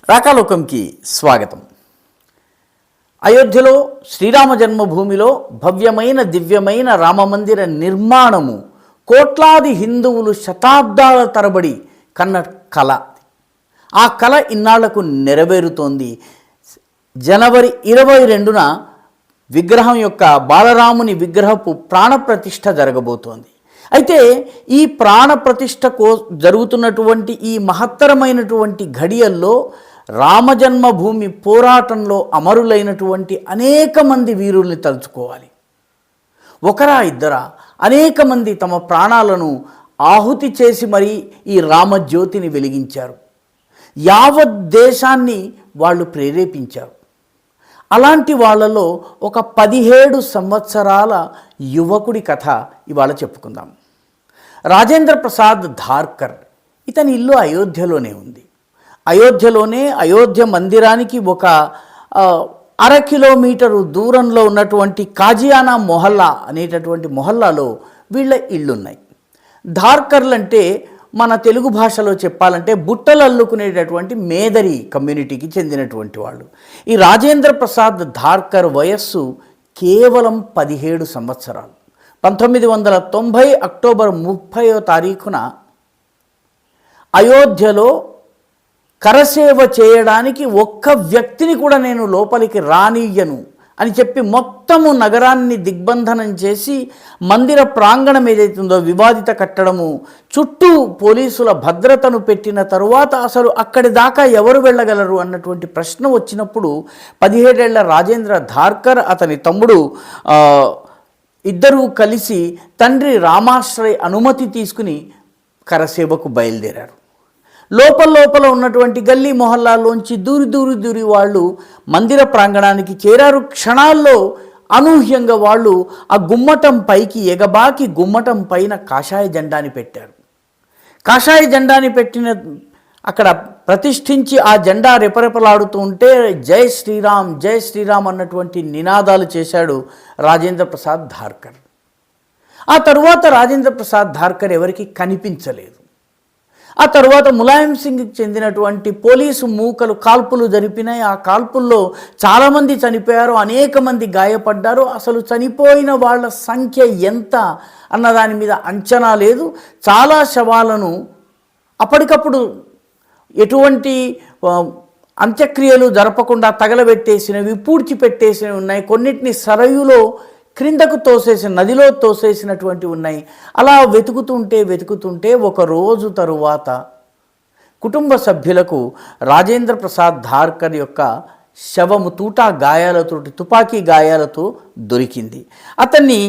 రాకాలోకంకి స్వాగతం. అయోధ్యలో శ్రీరామ జన్మభూమిలో భవ్యమైన దివ్యమైన రామమందిర నిర్మాణము కోట్లాది హిందువులు శతాబ్దాల తరబడి కన్న కళ. ఆ కళ ఇన్నాళ్లకు నెరవేరుతోంది. జనవరి 22న విగ్రహం యొక్క బాలరాముని విగ్రహపు ప్రాణప్రతిష్ఠ జరగబోతోంది. అయితే ఈ ప్రాణప్రతిష్ఠ జరుగుతున్నటువంటి ఈ మహత్తరమైనటువంటి ఘడియల్లో రామజన్మభూమి పోరాటంలో అమరులైనటువంటి అనేక మంది వీరుల్ని తలుచుకోవాలి. ఒకరా ఇద్దరా అనేక మంది తమ ప్రాణాలను ఆహుతి చేసి మరీ ఈ రామజ్యోతిని వెలిగించారు. యావత్ దేశాన్ని వాళ్ళు ప్రేరేపించారు. అలాంటి వాళ్ళలో ఒక 17 సంవత్సరాల యువకుడి కథ ఇవాళ చెప్పుకుందాం. రాజేంద్ర ప్రసాద్ ధార్కర్. ఇతని ఇల్లు అయోధ్యలోనే ఉంది. అయోధ్య మందిరానికి ఒక 1/2 కిలోమీటరు దూరంలో ఉన్నటువంటి కాజియానా మొహల్లా అనేటటువంటి మొహల్లాలో వీళ్ళ ఇళ్ళున్నాయి. ధార్కర్లు అంటే మన తెలుగు భాషలో చెప్పాలంటే బుట్టలు అల్లుకునేటటువంటి మేదరి కమ్యూనిటీకి చెందినటువంటి వాళ్ళు. ఈ రాజేంద్ర ప్రసాద్ ధార్కర్ వయస్సు కేవలం 17 సంవత్సరాలు. 1990 అక్టోబర్ 30వ తారీఖున అయోధ్యలో కరసేవ చేయడానికి ఒక్క వ్యక్తిని కూడా నేను లోపలికి రానియ్యను అని చెప్పి మొత్తము నగరాన్ని దిగ్బంధనం చేసి మందిర ప్రాంగణం ఏదైతుందో వివాదిత కట్టడము చుట్టూ పోలీసుల భద్రతను పెట్టిన తరువాత అసలు అక్కడి దాకా ఎవరు వెళ్ళగలరు అన్నటువంటి ప్రశ్న వచ్చినప్పుడు 17 ఏళ్ల రాజేంద్ర ధార్కర్ అతని తమ్ముడు ఇద్దరూ కలిసి తండ్రి రామాశ్రయ్ అనుమతి తీసుకుని కరసేవకు బయలుదేరారు. లోపల ఉన్నటువంటి గల్లీ మొహల్లాలోంచి దూరి వాళ్ళు మందిర ప్రాంగణానికి చేరారు. క్షణాల్లో అనూహ్యంగా వాళ్ళు ఆ గుమ్మటం పైకి ఎగబాకి గుమ్మటం పైన కాషాయ జెండాని పెట్టారు. కాషాయ జెండాని పెట్టిన అక్కడ ప్రతిష్ఠించి ఆ జెండా రెపరెపలాడుతూ ఉంటే జై శ్రీరామ్ అన్నటువంటి నినాదాలు చేశాడు రాజేంద్ర ప్రసాద్ ధార్కర్. ఆ తరువాత రాజేంద్ర ప్రసాద్ ధార్కర్ ఎవరికి కనిపించలేదు. ఆ తరువాత ములాయం సింగ్కి చెందినటువంటి పోలీసు మూకలు కాల్పులు జరిపినాయి. ఆ కాల్పుల్లో చాలామంది చనిపోయారు, అనేక మంది గాయపడ్డారు. అసలు చనిపోయిన వాళ్ళ సంఖ్య ఎంత అన్నదాని మీద అంచనా లేదు. చాలా శవాలను అప్పటికప్పుడు ఎటువంటి అంత్యక్రియలు జరపకుండా తగలబెట్టేసినవి, పూడ్చిపెట్టేసినవి ఉన్నాయి. కొన్నిటిని సరయులో క్రిందకు తోసేసిన నదిలో తోసేసినటువంటి ఉన్నాయి. అలా వెతుకుతుంటే ఒక రోజు తరువాత కుటుంబ సభ్యులకు రాజేంద్ర ప్రసాద్ ధార్కర్ యొక్క శవము తుపాకీ గాయాలతో దొరికింది. అతన్ని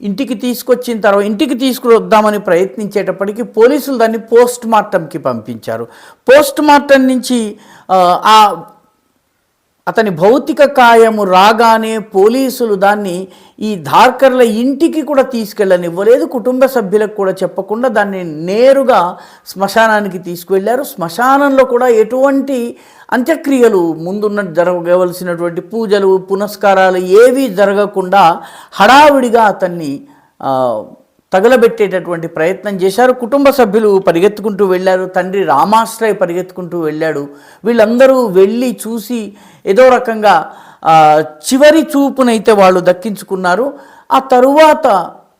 ఇంటికి తీసుకువద్దామని ప్రయత్నించేటప్పటికీ పోలీసులు దాన్ని పోస్ట్ మార్టంకి పంపించారు. పోస్ట్ మార్టం నుంచి అతని భౌతిక కాయము రాగానే పోలీసులు దాన్ని ఈ ధార్కర్ల ఇంటికి కూడా తీసుకెళ్ళనివ్వలేదు. కుటుంబ సభ్యులకు కూడా చెప్పకుండా దాన్ని నేరుగా శ్మశానానికి తీసుకువెళ్ళారు. శ్మశానంలో కూడా ఎటువంటి అంత్యక్రియలు జరగవలసినటువంటి పూజలు పునస్కారాలు ఏవీ జరగకుండా హడావిడిగా అతన్ని తగలబెట్టేటటువంటి ప్రయత్నం చేశారు. కుటుంబ సభ్యులు పరిగెత్తుకుంటూ వెళ్ళారు. తండ్రి రామాశ్రయ్ పరిగెత్తుకుంటూ వెళ్ళాడు. వీళ్ళందరూ వెళ్ళి చూసి ఏదో రకంగా చివరి చూపునైతే వాళ్ళు దక్కించుకున్నారు. ఆ తరువాత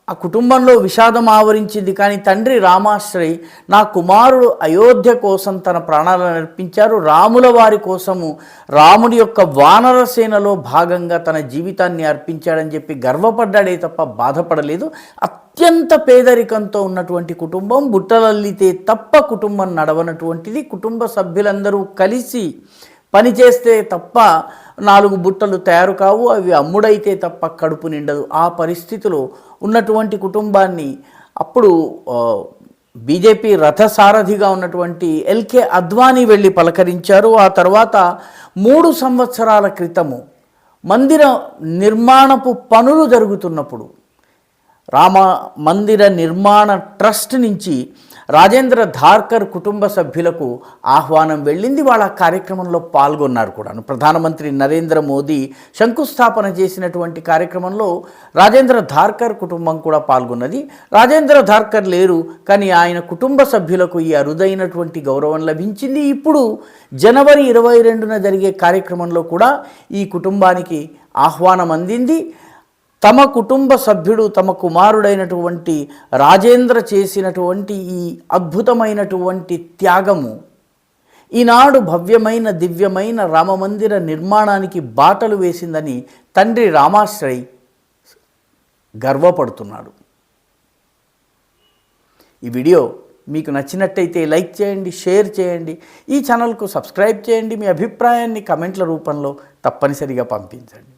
ఆ కుటుంబంలో విషాదం ఆవరించింది. కానీ తండ్రి రామాశ్రయ్ నా కుమారుడు అయోధ్య కోసం తన ప్రాణాలను అర్పించారు, రాముల వారి కోసము రాముడి యొక్క వానర సేనలో భాగంగా తన జీవితాన్ని అర్పించాడని చెప్పి గర్వపడ్డాడే తప్ప బాధపడలేదు. అత్యంత పేదరికంతో ఉన్నటువంటి కుటుంబం, బుట్టలల్లితే తప్ప కుటుంబం నడవనటువంటిది. కుటుంబ సభ్యులందరూ కలిసి పనిచేస్తే తప్ప 4 బుట్టలు తయారు కావు, అవి అమ్ముడైతే తప్ప కడుపు నిండదు. ఆ పరిస్థితిలో ఉన్నటువంటి కుటుంబాన్ని అప్పుడు బీజేపీ రథసారథిగా ఉన్నటువంటి ఎల్కే అద్వానీ వెళ్ళి పలకరించారు. ఆ తర్వాత 3 సంవత్సరాల క్రితము మందిర నిర్మాణపు పనులు జరుగుతున్నప్పుడు రామ మందిర నిర్మాణ ట్రస్ట్ నుంచి రాజేంద్ర ధార్కర్ కుటుంబ సభ్యులకు ఆహ్వానం వెళ్ళింది. వాళ్ళ కార్యక్రమంలో పాల్గొన్నారు కూడా. ప్రధానమంత్రి నరేంద్ర మోదీ శంకుస్థాపన చేసినటువంటి కార్యక్రమంలో రాజేంద్ర ధార్కర్ కుటుంబం కూడా పాల్గొన్నది. రాజేంద్ర ధార్కర్ లేరు, కానీ ఆయన కుటుంబ సభ్యులకు ఈ అరుదైనటువంటి గౌరవం లభించింది. ఇప్పుడు జనవరి 22న జరిగే కార్యక్రమంలో కూడా ఈ కుటుంబానికి ఆహ్వానం అందింది. తమ కుటుంబ సభ్యుడు, తమ కుమారుడైనటువంటి రాజేంద్ర చేసినటువంటి ఈ అద్భుతమైనటువంటి త్యాగము ఈనాడు భవ్యమైన దివ్యమైన రామమందిర నిర్మాణానికి బాటలు వేసిందని తండ్రి రామాశ్రయ్ గర్వపడుతున్నాడు. ఈ వీడియో మీకు నచ్చినట్టయితే లైక్ చేయండి, షేర్ చేయండి, ఈ ఛానల్కు సబ్స్క్రైబ్ చేయండి. మీ అభిప్రాయాన్ని కమెంట్ల రూపంలో తప్పనిసరిగా పంపించండి.